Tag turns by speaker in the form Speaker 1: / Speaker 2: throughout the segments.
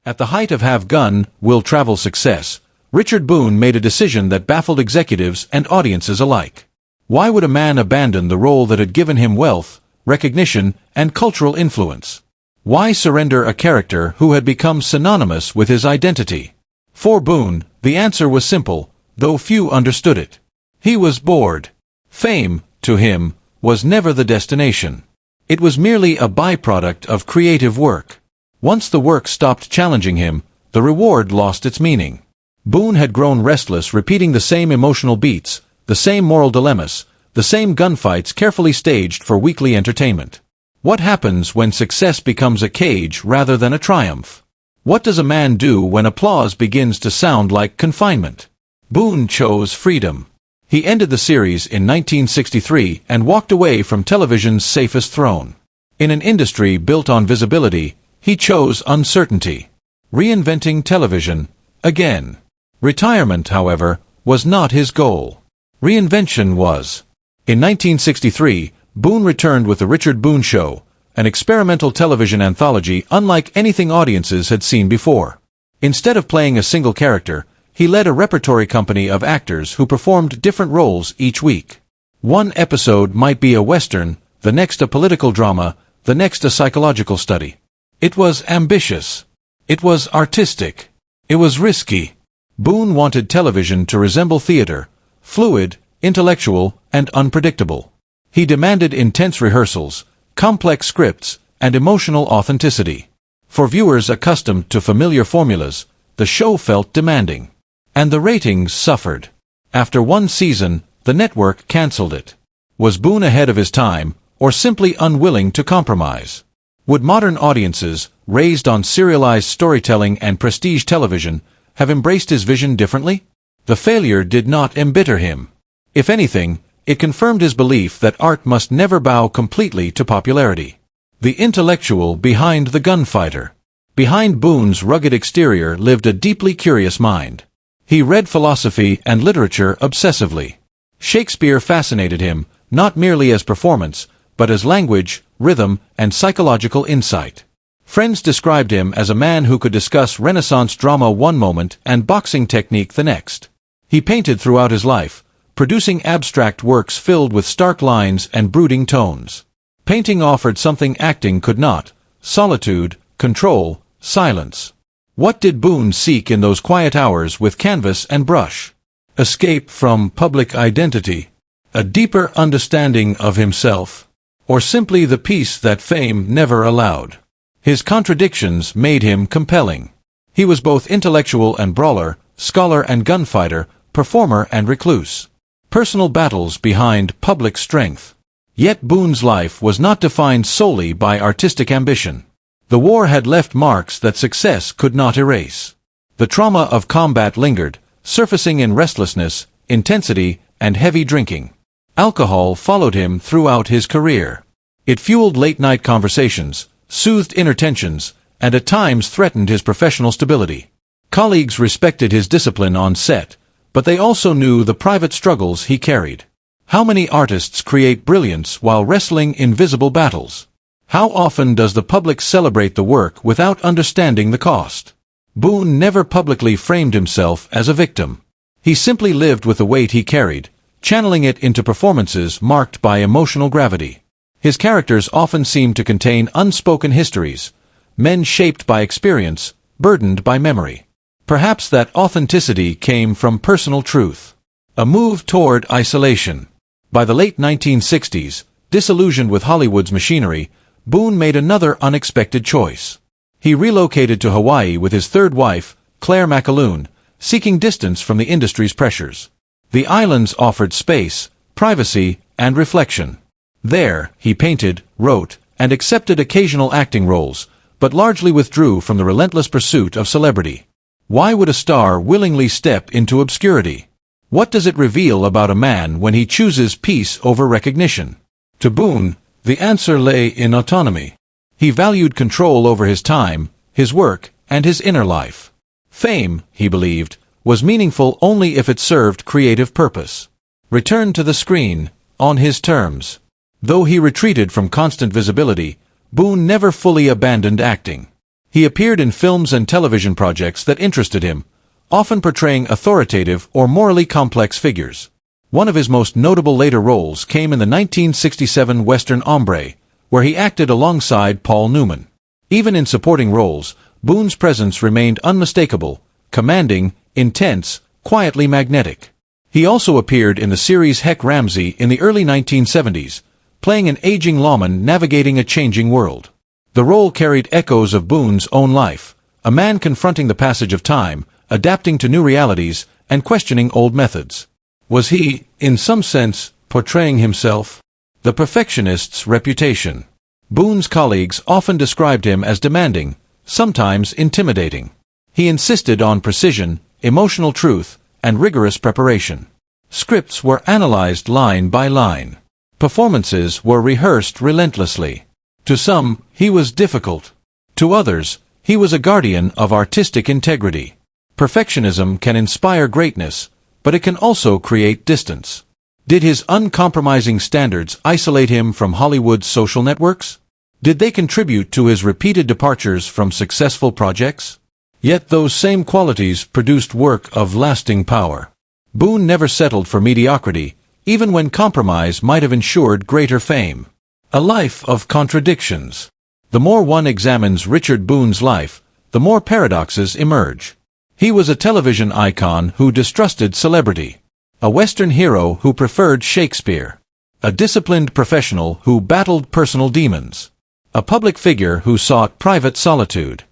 Speaker 1: At the height of Have Gun, Will Travel success, Richard Boone made a decision that baffled executives and audiences alike. Why would a man abandon the role that had given him wealth, recognition, and cultural influence? Why surrender a character who had become synonymous with his identity? For Boone, the answer was simple, though few understood it. He was bored. Fame, to him, was never the destination. It was merely a byproduct of creative work. Once the work stopped challenging him, the reward lost its meaning. Boone had grown restless repeating the same emotional beats, the same moral dilemmas, the same gunfights carefully staged for weekly entertainment. What happens when success becomes a cage rather than a triumph? What does a man do when applause begins to sound like confinement? Boone chose freedom. He ended the series in 1963 and walked away from television's safest throne. In an industry built on visibility, he chose uncertainty. Reinventing television, again. Retirement, however, was not his goal. Reinvention was. In 1963, Boone returned with The Richard Boone Show, an experimental television anthology unlike anything audiences had seen before. Instead of playing a single character, he led a repertory company of actors who performed different roles each week. One episode might be a western, the next a political drama, the next a psychological study. It was ambitious. It was artistic. It was risky. Boone wanted television to resemble theater, fluid, intellectual, and unpredictable. He demanded intense rehearsals, complex scripts, and emotional authenticity. For viewers accustomed to familiar formulas, the show felt demanding. And the ratings suffered. After one season, the network canceled it. Was Boone ahead of his time, or simply unwilling to compromise? Would modern audiences, raised on serialized storytelling and prestige television, have embraced his vision differently? The failure did not embitter him. If anything, it confirmed his belief that art must never bow completely to popularity. The intellectual behind the gunfighter. Behind Boone's rugged exterior lived a deeply curious mind. He read philosophy and literature obsessively. Shakespeare fascinated him, not merely as performance, but as language, rhythm, and psychological insight. Friends described him as a man who could discuss Renaissance drama one moment and boxing technique the next. He painted throughout his life, producing abstract works filled with stark lines and brooding tones. Painting offered something acting could not: solitude, control, silence. What did Boone seek in those quiet hours with canvas and brush? Escape from public identity, a deeper understanding of himself, or simply the peace that fame never allowed. His contradictions made him compelling. He was both intellectual and brawler, scholar and gunfighter, performer and recluse. Personal battles behind public strength. Yet Boone's life was not defined solely by artistic ambition. The war had left marks that success could not erase. The trauma of combat lingered, surfacing in restlessness, intensity, and heavy drinking. Alcohol followed him throughout his career. It fueled late-night conversations, soothed inner tensions, and at times threatened his professional stability. Colleagues respected his discipline on set, but they also knew the private struggles he carried. How many artists create brilliance while wrestling invisible battles? How often does the public celebrate the work without understanding the cost? Boone never publicly framed himself as a victim. He simply lived with the weight he carried, channeling it into performances marked by emotional gravity. His characters often seemed to contain unspoken histories, men shaped by experience, burdened by memory. Perhaps that authenticity came from personal truth. A move toward isolation. By the late 1960s, disillusioned with Hollywood's machinery, Boone made another unexpected choice. He relocated to Hawaii with his third wife, Claire McAloon, seeking distance from the industry's pressures. The islands offered space, privacy, and reflection. There, he painted, wrote, and accepted occasional acting roles, but largely withdrew from the relentless pursuit of celebrity. Why would a star willingly step into obscurity? What does it reveal about a man when he chooses peace over recognition? To Boone, the answer lay in autonomy. He valued control over his time, his work, and his inner life. Fame, he believed, was meaningful only if it served creative purpose. Return to the screen, on his terms. Though he retreated from constant visibility, Boone never fully abandoned acting. He appeared in films and television projects that interested him, often portraying authoritative or morally complex figures. One of his most notable later roles came in the 1967 Western Hombre, where he acted alongside Paul Newman. Even in supporting roles, Boone's presence remained unmistakable, commanding, intense, quietly magnetic. He also appeared in the series Heck Ramsey in the early 1970s, playing an aging lawman navigating a changing world. The role carried echoes of Boone's own life, a man confronting the passage of time, adapting to new realities, and questioning old methods. Was he, in some sense, portraying himself? The perfectionist's reputation. Boone's colleagues often described him as demanding, sometimes intimidating. He insisted on precision, emotional truth, and rigorous preparation. Scripts were analyzed line by line. Performances were rehearsed relentlessly. To some, he was difficult. To others, he was a guardian of artistic integrity. Perfectionism can inspire greatness, but it can also create distance. Did his uncompromising standards isolate him from Hollywood's social networks? Did they contribute to his repeated departures from successful projects? Yet those same qualities produced work of lasting power. Boone never settled for mediocrity, even when compromise might have ensured greater fame. A life of contradictions. The more one examines Richard Boone's life, the more paradoxes emerge. He was a television icon who distrusted celebrity. A Western hero who preferred Shakespeare. A disciplined professional who battled personal demons. A public figure who sought private solitude.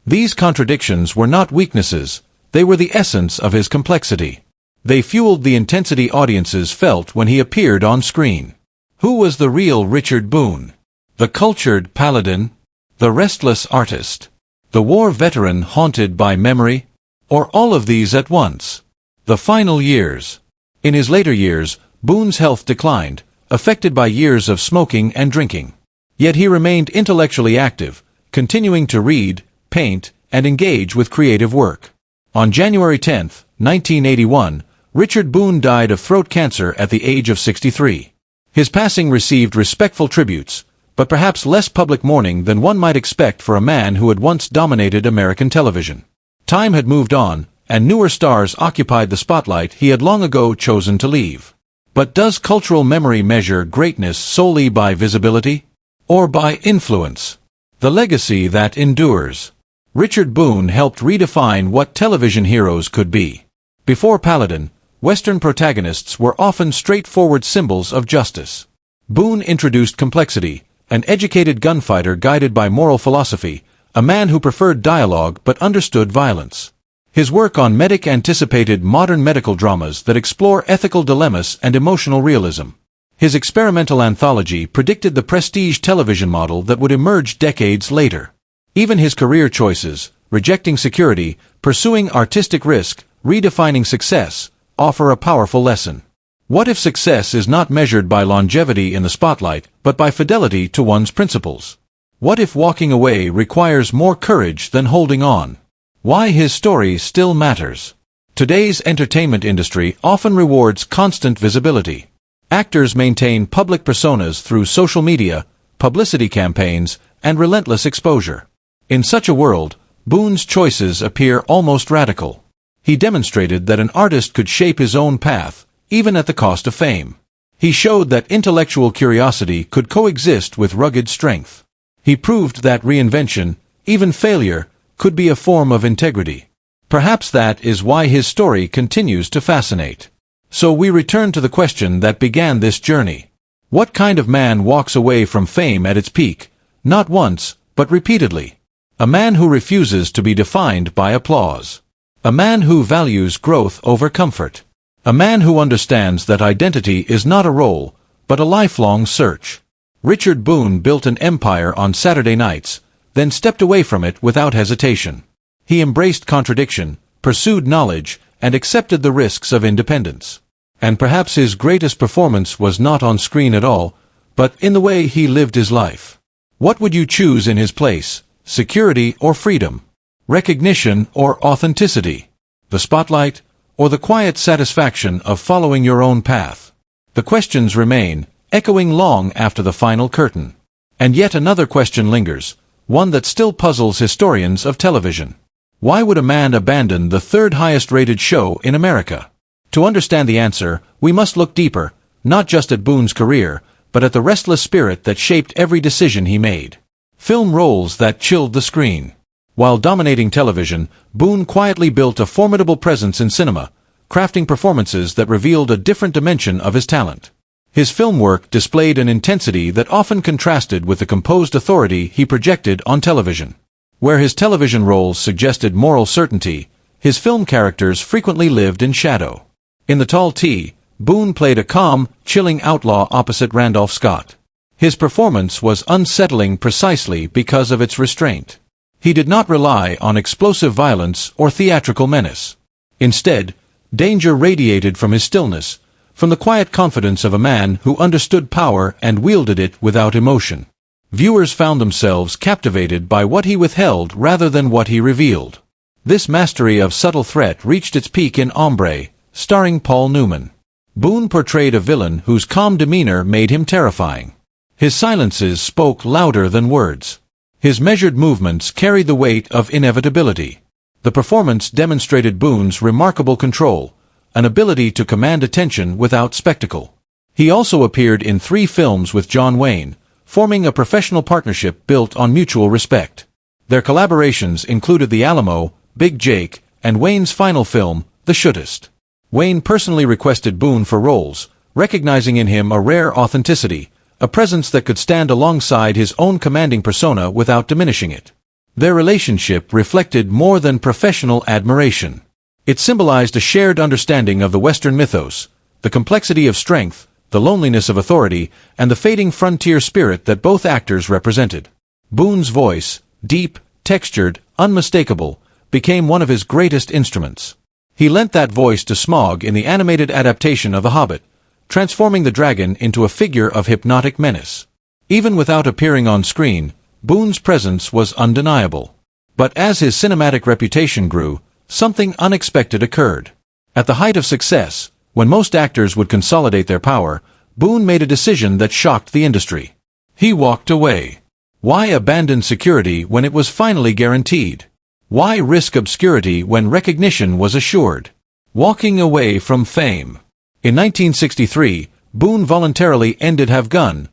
Speaker 1: These contradictions were not weaknesses, they were the essence of his complexity. They fueled the intensity audiences felt when he appeared on screen. Who was the real Richard Boone? The cultured Paladin? The restless artist? The war veteran haunted by memory? Or all of these at once? The final years. In his later years, Boone's health declined, affected by years of smoking and drinking. Yet he remained intellectually active, continuing to read, paint, and engage with creative work. On January 10, 1981, Richard Boone died of throat cancer at the age of 63. His passing received respectful tributes, but perhaps less public mourning than one might expect for a man who had once dominated American television. Time had moved on, and newer stars occupied the spotlight he had long ago chosen to leave. But does cultural memory measure greatness solely by visibility? Or by influence? The legacy that endures. Richard Boone helped redefine what television heroes could be. Before Paladin, Western protagonists were often straightforward symbols of justice. Boone introduced complexity, an educated gunfighter guided by moral philosophy, a man who preferred dialogue but understood violence. His work on Medic anticipated modern medical dramas that explore ethical dilemmas and emotional realism. His experimental anthology predicted the prestige television model that would emerge decades later. Even his career choices, rejecting security, pursuing artistic risk, redefining success, offer a powerful lesson. What if success is not measured by longevity in the spotlight, but by fidelity to one's principles? What if walking away requires more courage than holding on? Why his story still matters. Today's entertainment industry often rewards constant visibility. Actors maintain public personas through social media, publicity campaigns, and relentless exposure. In such a world, Boone's choices appear almost radical. He demonstrated that an artist could shape his own path, even at the cost of fame. He showed that intellectual curiosity could coexist with rugged strength. He proved that reinvention, even failure, could be a form of integrity. Perhaps that is why his story continues to fascinate. So we return to the question that began this journey. What kind of man walks away from fame at its peak, not once, but repeatedly? A man who refuses to be defined by applause. A man who values growth over comfort. A man who understands that identity is not a role, but a lifelong search. Richard Boone built an empire on Saturday nights, then stepped away from it without hesitation. He embraced contradiction, pursued knowledge, and accepted the risks of independence. And perhaps his greatest performance was not on screen at all, but in the way he lived his life. What would you choose in his place, security or freedom? Recognition or authenticity? The spotlight, or the quiet satisfaction of following your own path? The questions remain, echoing long after the final curtain. And yet another question lingers. one that still puzzles historians of television. Why would a man abandon the third highest-rated show in America? To understand the answer, we must look deeper, not just at Boone's career, but at the restless spirit that shaped every decision he made. Film roles that chilled the screen. While dominating television, Boone quietly built a formidable presence in cinema, crafting performances that revealed a different dimension of his talent. His film work displayed an intensity that often contrasted with the composed authority he projected on television. Where his television roles suggested moral certainty, his film characters frequently lived in shadow. In The Tall T, Boone played a calm, chilling outlaw opposite Randolph Scott. His performance was unsettling precisely because of its restraint. He did not rely on explosive violence or theatrical menace. Instead, danger radiated from his stillness, from the quiet confidence of a man who understood power and wielded it without emotion. Viewers found themselves captivated by what he withheld rather than what he revealed. This mastery of subtle threat reached its peak in Hombre, starring Paul Newman. Boone portrayed a villain whose calm demeanor made him terrifying. His silences spoke louder than words. His measured movements carried the weight of inevitability. The performance demonstrated Boone's remarkable control, an ability to command attention without spectacle. He also appeared in 3 films with John Wayne, forming a professional partnership built on mutual respect. Their collaborations included The Alamo, Big Jake, and Wayne's final film, The Shootist. Wayne personally requested Boone for roles, recognizing in him a rare authenticity, a presence that could stand alongside his own commanding persona without diminishing it. Their relationship reflected more than professional admiration. It symbolized a shared understanding of the Western mythos, the complexity of strength, the loneliness of authority, and the fading frontier spirit that both actors represented. Boone's voice, deep, textured, unmistakable, became one of his greatest instruments. He lent that voice to Smaug in the animated adaptation of The Hobbit, transforming the dragon into a figure of hypnotic menace. Even without appearing on screen, Boone's presence was undeniable. But as his cinematic reputation grew, something unexpected occurred. At the height of success, when most actors would consolidate their power, Boone made a decision that shocked the industry. He walked away. Why abandon security when it was finally guaranteed? Why risk obscurity when recognition was assured? Walking away from fame. In 1963, Boone voluntarily ended Have Gun,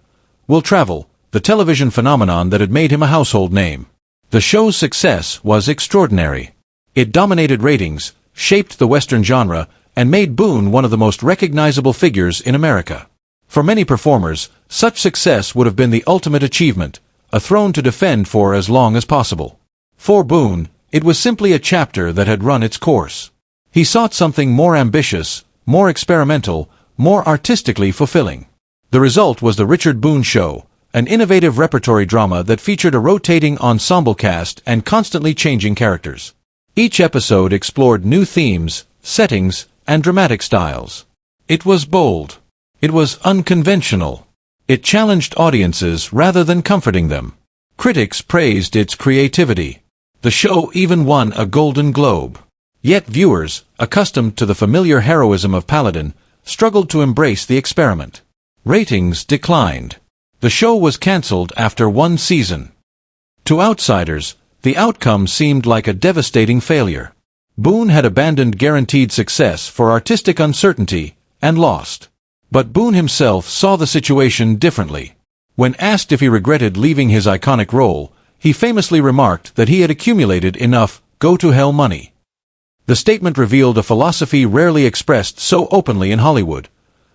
Speaker 1: Will Travel, the television phenomenon that had made him a household name. The show's success was extraordinary. It dominated ratings, shaped the Western genre, and made Boone one of the most recognizable figures in America. For many performers, such success would have been the ultimate achievement, a throne to defend for as long as possible. For Boone, it was simply a chapter that had run its course. He sought something more ambitious, more experimental, more artistically fulfilling. The result was The Richard Boone Show, an innovative repertory drama that featured a rotating ensemble cast and constantly changing characters. Each episode explored new themes, settings, and dramatic styles. It was bold. It was unconventional. It challenged audiences rather than comforting them. Critics praised its creativity. The show even won a Golden Globe. Yet viewers, accustomed to the familiar heroism of Paladin, struggled to embrace the experiment. Ratings declined. The show was cancelled after 1 season. To outsiders, the outcome seemed like a devastating failure. Boone had abandoned guaranteed success for artistic uncertainty, and lost. But Boone himself saw the situation differently. When asked if he regretted leaving his iconic role, he famously remarked that he had accumulated enough go-to-hell money. The statement revealed a philosophy rarely expressed so openly in Hollywood.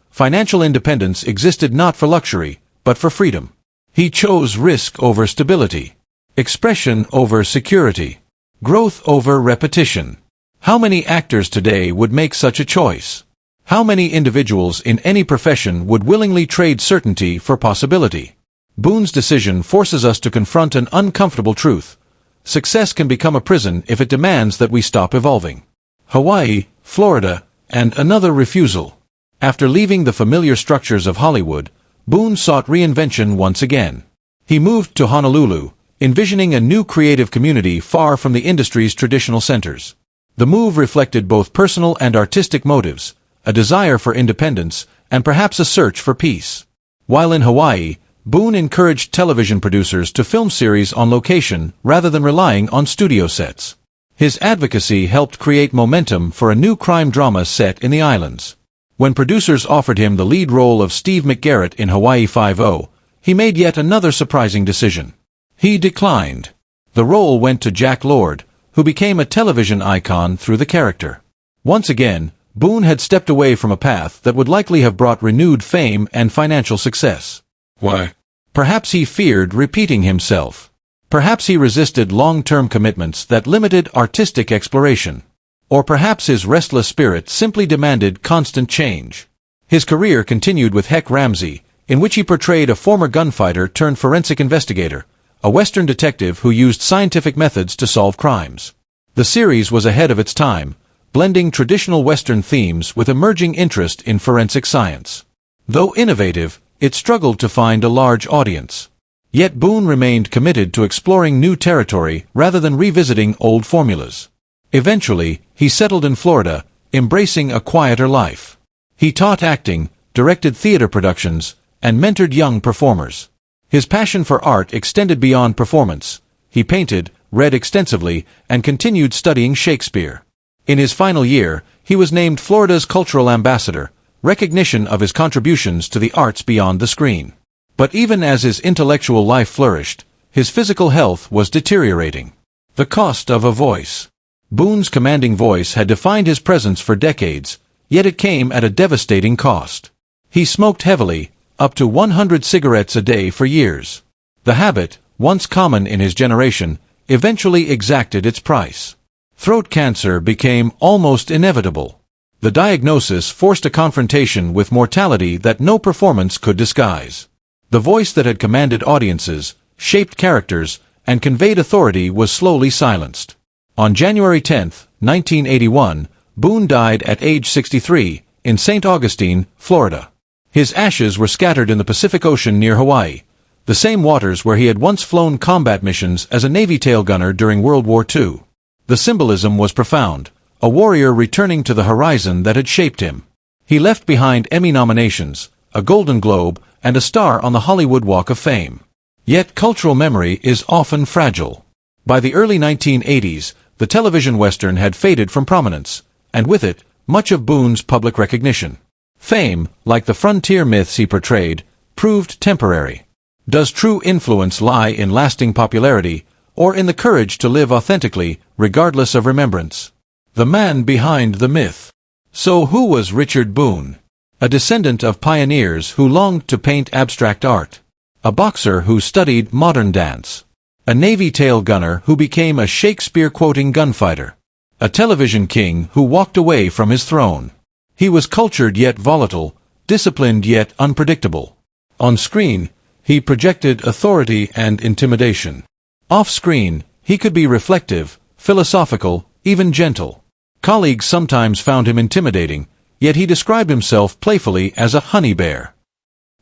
Speaker 1: Financial independence existed not for luxury, but for freedom. He chose risk over stability, expression over security, growth over repetition. How many actors today would make such a choice? How many individuals in any profession would willingly trade certainty for possibility? Boone's decision forces us to confront an uncomfortable truth. Success can become a prison if it demands that we stop evolving. Hawaii, Florida, and another refusal. After leaving the familiar structures of Hollywood, Boone sought reinvention once again. He moved to Honolulu, envisioning a new creative community far from the industry's traditional centers. The move reflected both personal and artistic motives, a desire for independence, and perhaps a search for peace. While in Hawaii, Boone encouraged television producers to film series on location rather than relying on studio sets. His advocacy helped create momentum for a new crime drama set in the islands. When producers offered him the lead role of Steve McGarrett in Hawaii Five-0, he made yet another surprising decision. He declined. The role went to Jack Lord, who became a television icon through the character. Once again, Boone had stepped away from a path that would likely have brought renewed fame and financial success. Why? Perhaps he feared repeating himself. Perhaps he resisted long-term commitments that limited artistic exploration. Or perhaps his restless spirit simply demanded constant change. His career continued with Heck Ramsey, in which he portrayed a former gunfighter turned forensic investigator, a Western detective who used scientific methods to solve crimes. The series was ahead of its time, blending traditional Western themes with emerging interest in forensic science. Though innovative, it struggled to find a large audience. Yet Boone remained committed to exploring new territory rather than revisiting old formulas. Eventually, he settled in Florida, embracing a quieter life. He taught acting, directed theater productions, and mentored young performers. His passion for art extended beyond performance. He painted, read extensively, and continued studying Shakespeare. In his final year, he was named Florida's Cultural Ambassador, recognition of his contributions to the arts beyond the screen. But even as his intellectual life flourished, his physical health was deteriorating. The cost of a voice. Boone's commanding voice had defined his presence for decades, yet it came at a devastating cost. He smoked heavily, up to 100 cigarettes a day for years. The habit, once common in his generation, eventually exacted its price. Throat cancer became almost inevitable. The diagnosis forced a confrontation with mortality that no performance could disguise. The voice that had commanded audiences, shaped characters, and conveyed authority was slowly silenced. On January 10, 1981, Boone died at age 63, in St. Augustine, Florida. His ashes were scattered in the Pacific Ocean near Hawaii, the same waters where he had once flown combat missions as a Navy tail gunner during World War II. The symbolism was profound, a warrior returning to the horizon that had shaped him. He left behind Emmy nominations, a Golden Globe, and a star on the Hollywood Walk of Fame. Yet cultural memory is often fragile. By the early 1980s, the television western had faded from prominence, and with it, much of Boone's public recognition. Fame, like the frontier myths he portrayed, proved temporary. Does true influence lie in lasting popularity, or in the courage to live authentically, regardless of remembrance? The man behind the myth. So who was Richard Boone? A descendant of pioneers who longed to paint abstract art. A boxer who studied modern dance. A Navy tail gunner who became a Shakespeare-quoting gunfighter. A television king who walked away from his throne. He was cultured yet volatile, disciplined yet unpredictable. On screen, he projected authority and intimidation. Off-screen, he could be reflective, philosophical, even gentle. Colleagues sometimes found him intimidating, yet he described himself playfully as a honey bear.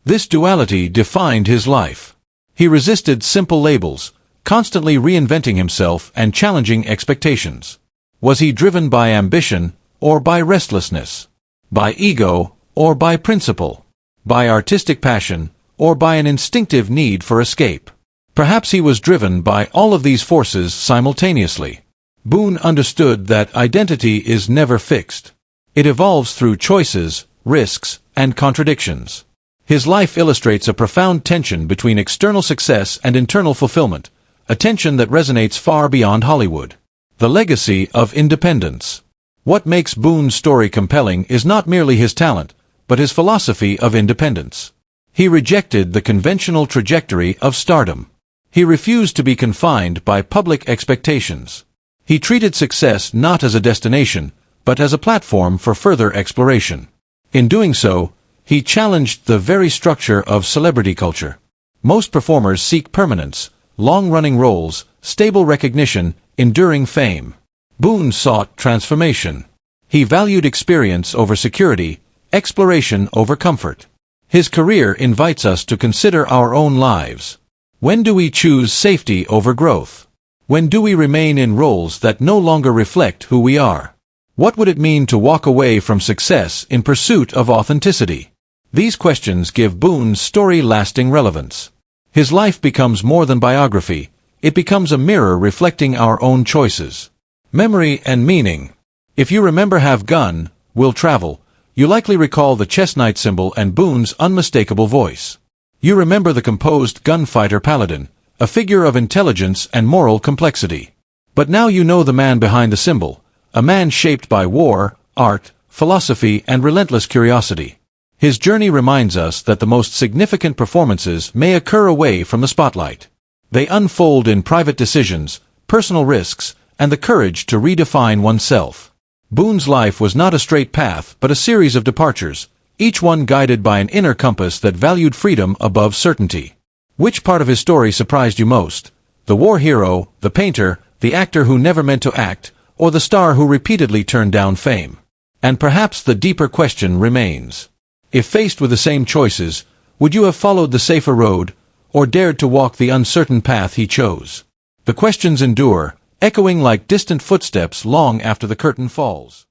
Speaker 1: This duality defined his life. He resisted simple labels, constantly reinventing himself and challenging expectations. Was he driven by ambition, or by restlessness? By ego, or by principle? By artistic passion, or by an instinctive need for escape? Perhaps he was driven by all of these forces simultaneously. Boone understood that identity is never fixed. It evolves through choices, risks, and contradictions. His life illustrates a profound tension between external success and internal fulfillment, a tension that resonates far beyond Hollywood. The legacy of independence. What makes Boone's story compelling is not merely his talent, but his philosophy of independence. He rejected the conventional trajectory of stardom. He refused to be confined by public expectations. He treated success not as a destination, but as a platform for further exploration. In doing so, he challenged the very structure of celebrity culture. Most performers seek permanence, long-running roles, stable recognition, enduring fame. Boone sought transformation. He valued experience over security, exploration over comfort. His career invites us to consider our own lives. When do we choose safety over growth? When do we remain in roles that no longer reflect who we are? What would it mean to walk away from success in pursuit of authenticity? These questions give Boone's story lasting relevance. His life becomes more than biography. It becomes a mirror reflecting our own choices. Memory and meaning. If you remember Have Gun, Will Travel, you likely recall the chess knight symbol and Boone's unmistakable voice. You remember the composed gunfighter Paladin, a figure of intelligence and moral complexity. But now you know the man behind the symbol, a man shaped by war, art, philosophy, and relentless curiosity. His journey reminds us that the most significant performances may occur away from the spotlight. They unfold in private decisions, personal risks, and the courage to redefine oneself. Boone's life was not a straight path but a series of departures, each one guided by an inner compass that valued freedom above certainty. Which part of his story surprised you most? The war hero, the painter, the actor who never meant to act, or the star who repeatedly turned down fame? And perhaps the deeper question remains. If faced with the same choices, would you have followed the safer road, or dared to walk the uncertain path he chose? The questions endure, echoing like distant footsteps long after the curtain falls.